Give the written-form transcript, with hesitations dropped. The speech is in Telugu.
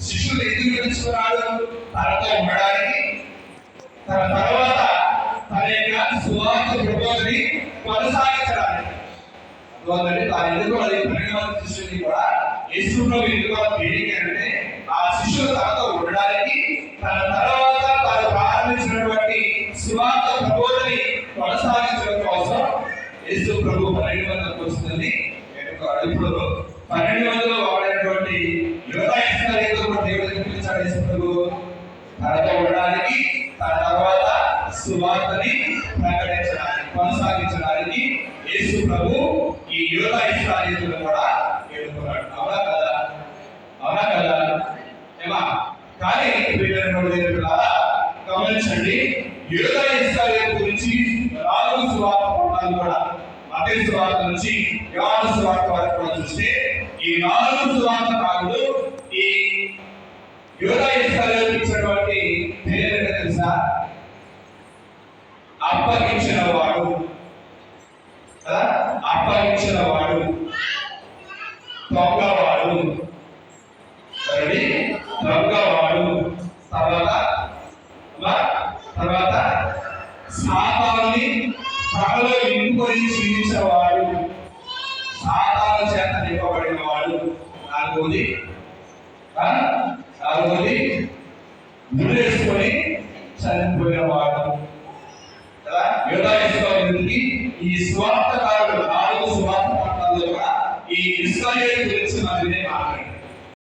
శిష్యులు ఎందుకు పిలుచుకున్నాడు? తనతో ఉండడానికి, తన తర్వాత తన యొక్క సువార్త ప్రబోధని కొనసాగించడానికి. తాను ఎందుకు అది 12 మంది శిష్యుల్ని కూడా యేసు ప్రభు ఎందుకు అంటే ఆ శిష్యులు తనతో ఉండడానికి, తన తర్వాత తాను ప్రారంభించినటువంటి సువార్త ప్రబోధని కొనసాగించడం కోసం యేసు ప్రభు 12 మందికి వస్తుంది. ఇప్పుడు 12 మందిలో వాడినటువంటి యోధా ఇస్కరియోతు కూడా దేవుడు పిలిచాడు యేసు ప్రభు తనతో ఉండడానికి, తన తర్వాత సువార్తని ప్రకటించడానికి, కొనసాగించడానికి యేసు ప్రభు ఈ యోధా ఇస్కరియోతును కూడా ఎన్నుకున్నాడు. అవునా కదా? అవునా కదా? ఏమా? కానీ గమనించండి, యోధా ఇస్కరియోతు గురించి 4 సువార్త పఠనాలు కూడా మత్తయి సువార్త నుంచి యోహాను సువార్త వరకు కూడా చూస్తే ఈ 4 సువార్త కారులు ఈ యోధా ఇస్కరియోతు ఇచ్చినటువంటి పేరు ఏంటో తెలుసా? అప్పగించిన వాడు. అప్పగించిన వాడు, దొంగవాడు, దొంగవాడు, తర్వాత సాతానుని తనలో నింపుకొని జీవించేవాడు, సాతాను చేత నింపబడిన వాడు. నాలుగోది ముడేసుకొని చనిపోయిన వాడు. యోధా ఇస్కరియోతుకి ఈ స్వార్థకారులు 4 స్వార్థ పట్టాల్లో కూడా ఈ ఇస్కరియోతు